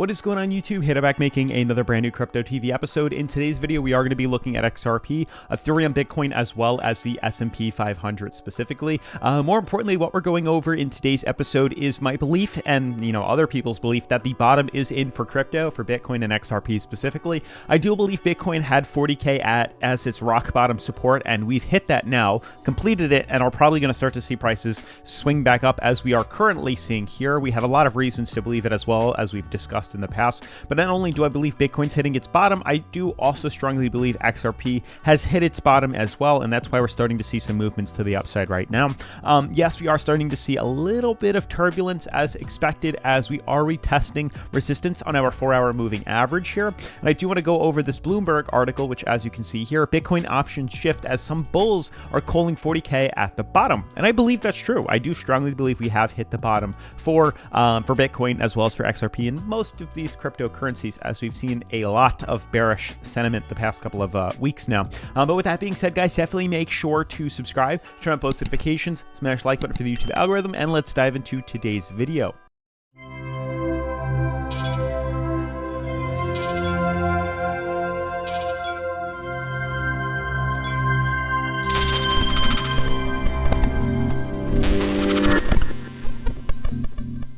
What is going on YouTube? Hitter back making another brand new Crypto TV episode. In today's video, we are going to be looking at XRP, Ethereum, Bitcoin, as well as the S&P 500 specifically. More importantly, what we're going over in today's episode is my belief and, other people's belief that the bottom is in for crypto, for Bitcoin and XRP specifically. I do believe Bitcoin had 40K as its rock bottom support, and we've hit that now, completed it, and are probably going to start to see prices swing back up as we are currently seeing here. We have a lot of reasons to believe it as well, as we've discussed in the past. But not only do I believe Bitcoin's hitting its bottom, I do also strongly believe XRP has hit its bottom as well, and that's why we're starting to see some movements to the upside right now. Yes, we are starting to see a little bit of turbulence as expected, as we are retesting resistance on our 4-hour moving average here. And I do want to go over this Bloomberg article, which, as you can see here, Bitcoin options shift as some bulls are calling 40K at the bottom. And I believe that's true. I do strongly believe we have hit the bottom for Bitcoin as well as for XRP and most of these cryptocurrencies, as we've seen a lot of bearish sentiment the past couple of weeks now. But with that being said, guys, definitely make sure to subscribe, turn on post notifications, smash the like button for the YouTube algorithm, and let's dive into today's video.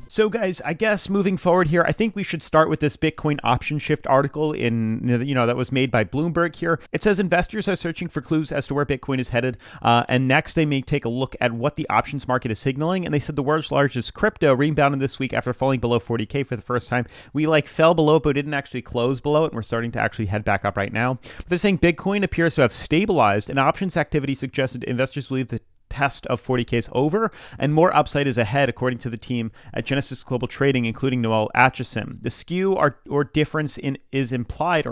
So guys, I guess moving forward here, I think we should start with this Bitcoin option shift article that was made by Bloomberg here. It says investors are searching for clues as to where Bitcoin is headed. And next they may take a look at what the options market is signaling. And they said the world's largest crypto rebounded this week after falling below 40K for the first time. We fell below it, but didn't actually close below it. And we're starting to actually head back up right now. But they're saying Bitcoin appears to have stabilized, and options activity suggested investors believe that test of 40K is over and more upside is ahead, according to the team at Genesis Global Trading, including Noel Atchison. The skew or difference in implied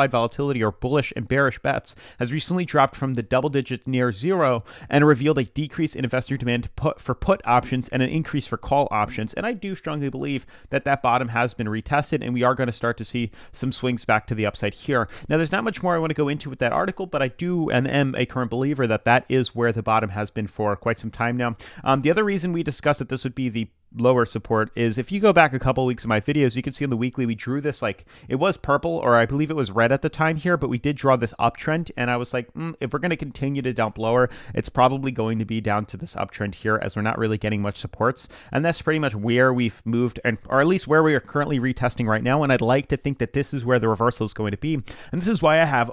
volatility or bullish and bearish bets has recently dropped from the double digits near zero and revealed a decrease in investor demand for put options and an increase for call options. And I do strongly believe that bottom has been retested, and we are going to start to see some swings back to the upside here. Now, there's not much more I want to go into with that article, but I do and am a current believer that is where the bottom has been for quite some time now. The other reason we discussed that this would be the lower support is if you go back a couple weeks of my videos, you can see on the weekly we drew this, it was purple, or I believe it was red at the time here, but we did draw this uptrend, and I was like, if we're going to continue to dump lower, it's probably going to be down to this uptrend here, as we're not really getting much supports. And that's pretty much where we've moved, or at least where we are currently retesting right now. And I'd like to think that this is where the reversal is going to be, and this is why I have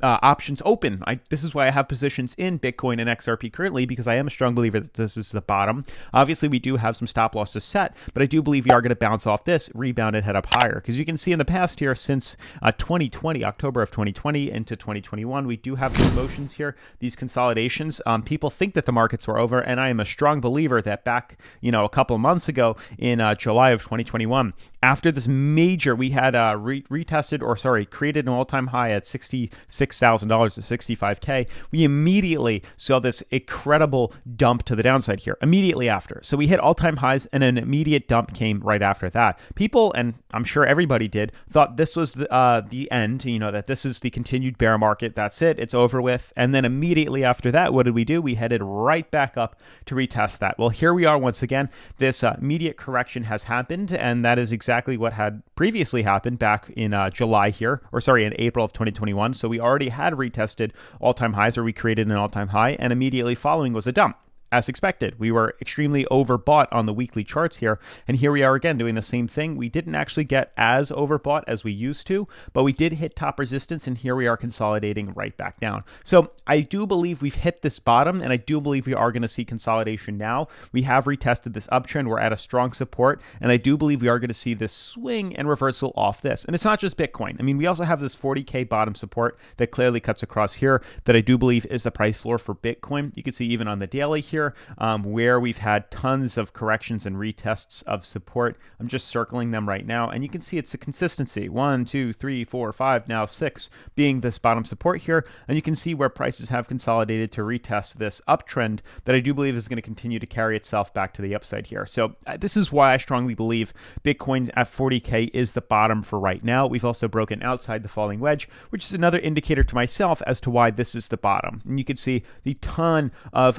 options open. This is why I have positions in Bitcoin and XRP currently, because I am a strong believer that this is the bottom. Obviously, we do have some stop losses set, but I do believe we are going to bounce off this, rebound and head up higher. Because you can see in the past here, since 2020, October of 2020 into 2021, we do have these motions here, these consolidations. People think that the markets were over, and I am a strong believer that back, a couple of months ago in July of 2021, after this major, we had created an all-time high at $66,000 to 65K. We immediately saw this incredible dump to the downside here immediately after. So we hit all-time highs, and an immediate dump came right after that. People, and I'm sure everybody did, thought this was the end, that this is the continued bear market. That's it. It's over with. And then immediately after that, what did we do? We headed right back up to retest that. Well, here we are once again. This immediate correction has happened, and that is exactly what had previously happened back in July here, in April of 2021. So we already had retested all-time highs, or we created an all-time high, and immediately following was a dump. As expected, we were extremely overbought on the weekly charts here, and here we are again doing the same thing. We didn't actually get as overbought as we used to, but we did hit top resistance, and here we are consolidating right back down. So I do believe we've hit this bottom, and I do believe we are going to see consolidation now. We have retested this uptrend. We're at a strong support, and I do believe we are going to see this swing and reversal off this. And it's not just Bitcoin. I mean, we also have this 40K bottom support that clearly cuts across here that I do believe is the price floor for Bitcoin. You can see even on the daily here, where we've had tons of corrections and retests of support. I'm just circling them right now, and you can see it's a consistency. 1, 2, 3, 4, 5, now 6 being this bottom support here, and you can see where prices have consolidated to retest this uptrend that I do believe is going to continue to carry itself back to the upside here. So this is why I strongly believe Bitcoin at 40K is the bottom for right now. We've also broken outside the falling wedge, which is another indicator to myself as to why this is the bottom. And you can see the ton of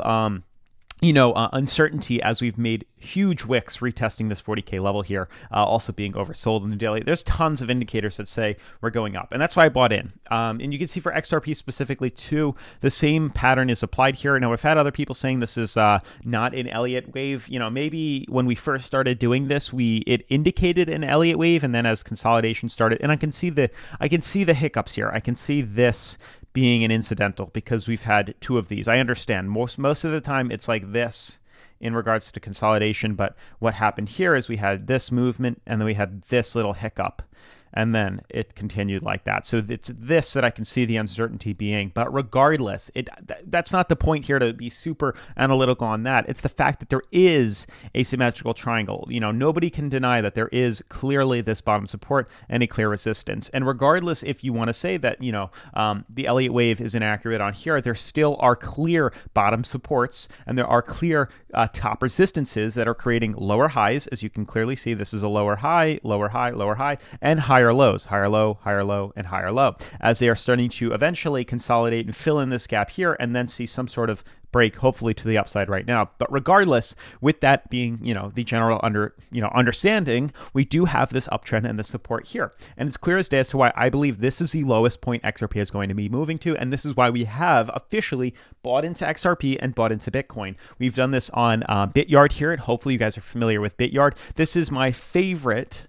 uncertainty as we've made huge wicks retesting this 40K level here, also being oversold in the daily. There's tons of indicators that say we're going up, and that's why I bought in. And you can see for XRP specifically too, the same pattern is applied here. Now, I've had other people saying this is not an Elliott wave. Maybe when we first started doing this, it indicated an Elliott wave, and then as consolidation started, and I can see the hiccups here. I can see this being an incidental because we've had two of these. I understand most of the time it's like this in regards to consolidation, but what happened here is we had this movement and then we had this little hiccup, and then it continued like that. So it's this that I can see the uncertainty being. But regardless, that's not the point here to be super analytical on that. It's the fact that there is a symmetrical triangle. Nobody can deny that there is clearly this bottom support and a clear resistance. And regardless if you want to say that, the Elliott wave is inaccurate on here, there still are clear bottom supports and there are clear top resistances that are creating lower highs. As you can clearly see, this is a lower high, lower high, lower high, and higher lows, higher low, and higher low, as they are starting to eventually consolidate and fill in this gap here and then see some sort of break, hopefully to the upside right now. But regardless, with that being, the general understanding, we do have this uptrend and the support here. And it's clear as day as to why I believe this is the lowest point XRP is going to be moving to. And this is why we have officially bought into XRP and bought into Bitcoin. We've done this on Bityard here, and hopefully you guys are familiar with Bityard. This is my favorite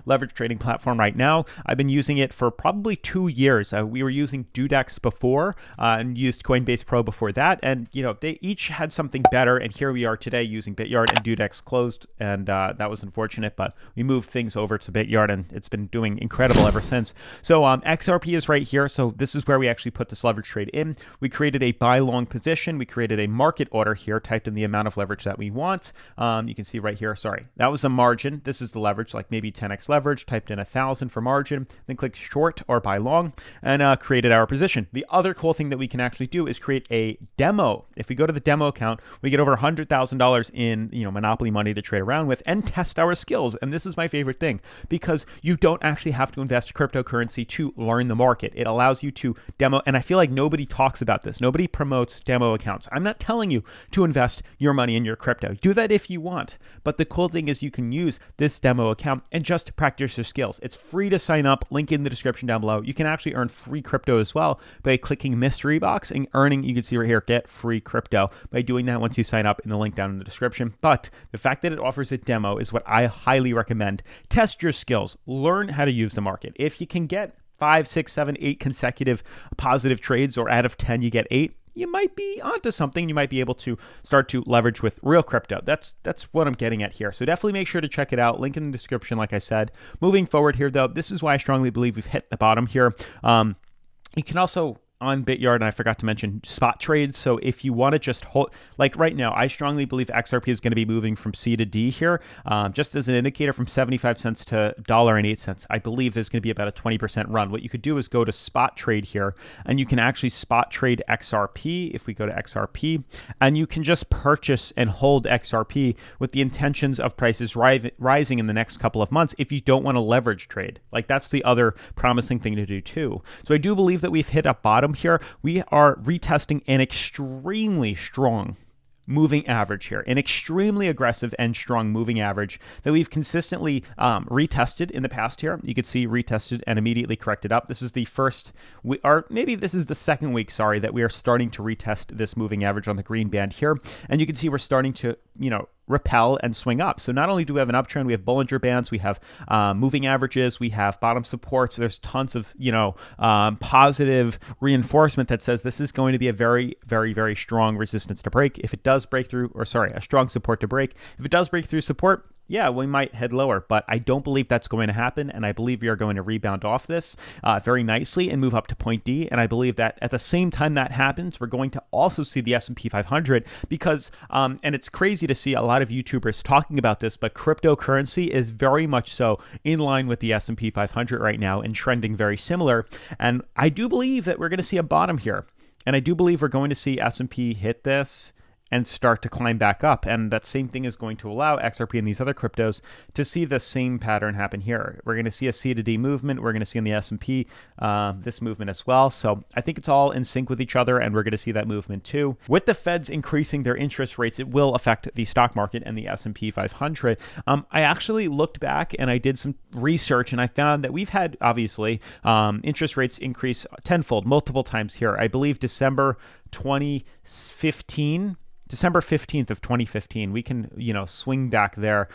leverage trading platform right now. I've been using it for probably 2 years. We were using Dudex before and used Coinbase Pro before that. And, they each had something better. And here we are today using Bityard, and Dudex closed. And that was unfortunate, but we moved things over to Bityard and it's been doing incredible ever since. So XRP is right here. So this is where we actually put this leverage trade in. We created a buy long position. We created a market order here, typed in the amount of leverage that we want. You can see right here, sorry, that was the margin. This is the leverage, like maybe 10x leverage, typed in 1,000 for margin, then click short or buy long, and created our position. The other cool thing that we can actually do is create a demo. If we go to the demo account, we get over $100,000 in Monopoly money to trade around with and test our skills. And this is my favorite thing, because you don't actually have to invest cryptocurrency to learn the market. It allows you to demo, and I feel like nobody talks about this. Nobody promotes demo accounts. I'm not telling you to invest your money in your crypto. Do that if you want. But the cool thing is you can use this demo account and just practice your skills. It's free to sign up. Link in the description down below. You can actually earn free crypto as well by clicking mystery box and earning, you can see right here, get free crypto by doing that once you sign up in the link down in the description. But the fact that it offers a demo is what I highly recommend. Test your skills. Learn how to use the market. If you can get 5, 6, 7, 8 consecutive positive trades, or out of 10 you get 8, you might be onto something. You might be able to start to leverage with real crypto. That's what I'm getting at here. So definitely make sure to check it out. Link in the description, like I said. Moving forward here, though, this is why I strongly believe we've hit the bottom here. You can also, on Bityard, and I forgot to mention, spot trades. So if you want to just hold, like right now, I strongly believe XRP is going to be moving from C to D here, just as an indicator, from 75 cents to $1.08. I believe there's going to be about a 20% run. What you could do is go to spot trade here, and you can actually spot trade XRP. If we go to XRP, and you can just purchase and hold XRP with the intentions of prices rising in the next couple of months if you don't want to leverage trade. Like, that's the other promising thing to do too. So I do believe that we've hit a bottom here. We are retesting an extremely strong moving average here, an extremely aggressive and strong moving average that we've consistently retested in the past here. You could see retested and immediately corrected up. This is the first, or maybe this is the second week, sorry, that we are starting to retest this moving average on the green band here. And you can see we're starting to, repel and swing up. So not only do we have an uptrend, we have Bollinger Bands, we have moving averages, we have bottom supports. There's tons of, positive reinforcement that says this is going to be a very, very, very strong resistance to break. If it does break through, a strong support to break. If it does break through support, yeah, we might head lower, but I don't believe that's going to happen, and I believe we are going to rebound off this very nicely and move up to point D, and I believe that at the same time that happens, we're going to also see the S&P 500 because, and it's crazy to see a lot of YouTubers talking about this, but cryptocurrency is very much so in line with the S&P 500 right now and trending very similar, and I do believe that we're going to see a bottom here, and I do believe we're going to see S&P hit this and start to climb back up. And that same thing is going to allow XRP and these other cryptos to see the same pattern happen here. We're going to see a C to D movement. We're going to see in the S&P this movement as well. So I think it's all in sync with each other, and we're going to see that movement too. With the Feds increasing their interest rates, it will affect the stock market and the S&P 500. I actually looked back and I did some research, and I found that we've had, obviously, interest rates increase tenfold, multiple times here. I believe December 15th of 2015, we can, swing back there.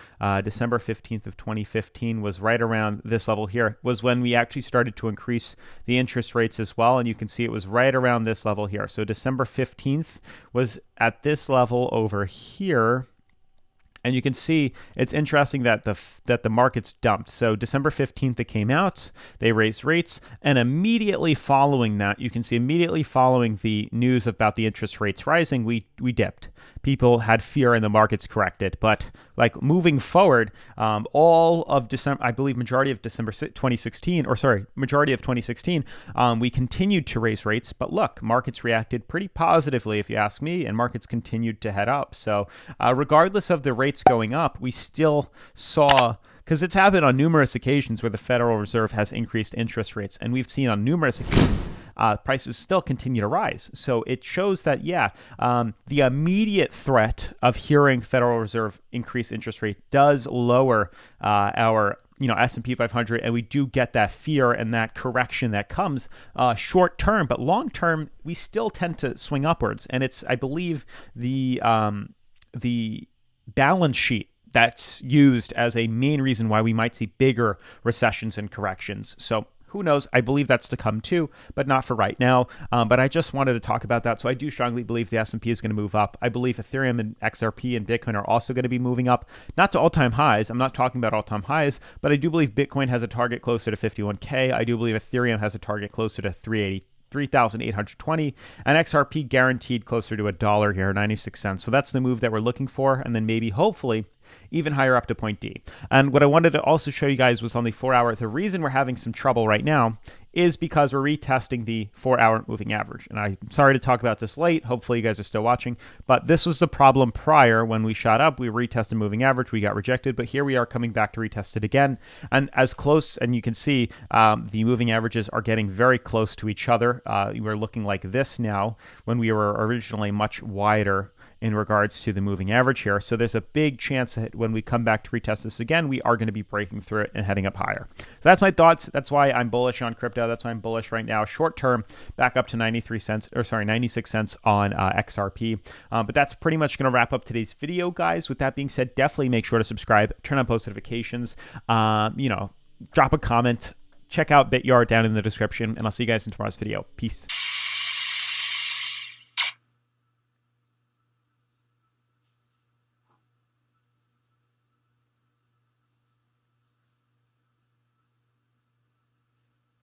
December 15th of 2015 was right around this level here, was when we actually started to increase the interest rates as well. And you can see it was right around this level here. So December 15th was at this level over here. And you can see it's interesting that the markets dumped. So December 15th, it came out, they raised rates, and immediately following that, you can see immediately following the news about the interest rates rising, we dipped. People had fear and the markets corrected. But like moving forward, all of December, I believe majority of 2016, we continued to raise rates. But look, markets reacted pretty positively, if you ask me, and markets continued to head up. So regardless of the rates going up, we still saw, because it's happened on numerous occasions where the Federal Reserve has increased interest rates, and we've seen on numerous occasions prices still continue to rise. So it shows that, the immediate threat of hearing Federal Reserve increase interest rate does lower our S&P 500, and we do get that fear and that correction that comes short term, but long term we still tend to swing upwards. And it's, I believe, the balance sheet that's used as a main reason why we might see bigger recessions and corrections. So who knows? I believe that's to come too, but not for right now. But I just wanted to talk about that. So I do strongly believe the S&P is going to move up. I believe Ethereum and XRP and Bitcoin are also going to be moving up, not to all-time highs. I'm not talking about all-time highs, but I do believe Bitcoin has a target closer to 51K. I do believe Ethereum has a target closer to 3,820, and XRP guaranteed closer to $1 here, 96 cents. So that's the move that we're looking for, and then maybe, hopefully, even higher up to point D. And what I wanted to also show you guys was on the 4-hour. The reason we're having some trouble right now is because we're retesting the 4-hour moving average. And I'm sorry to talk about this late. Hopefully you guys are still watching. But this was the problem prior when we shot up. We retested moving average. We got rejected. But here we are coming back to retest it again. And as close, and you can see the moving averages are getting very close to each other. We're looking like this now when we were originally much wider in regards to the moving average here. So there's a big chance that when we come back to retest this again, we are going to be breaking through it and heading up higher. So that's my thoughts. That's why I'm bullish on crypto. That's why I'm bullish right now. Short term, back up to 96 cents on XRP. But that's pretty much going to wrap up today's video, guys. With that being said, definitely make sure to subscribe, turn on post notifications, drop a comment, check out BitYard down in the description, and I'll see you guys in tomorrow's video. Peace.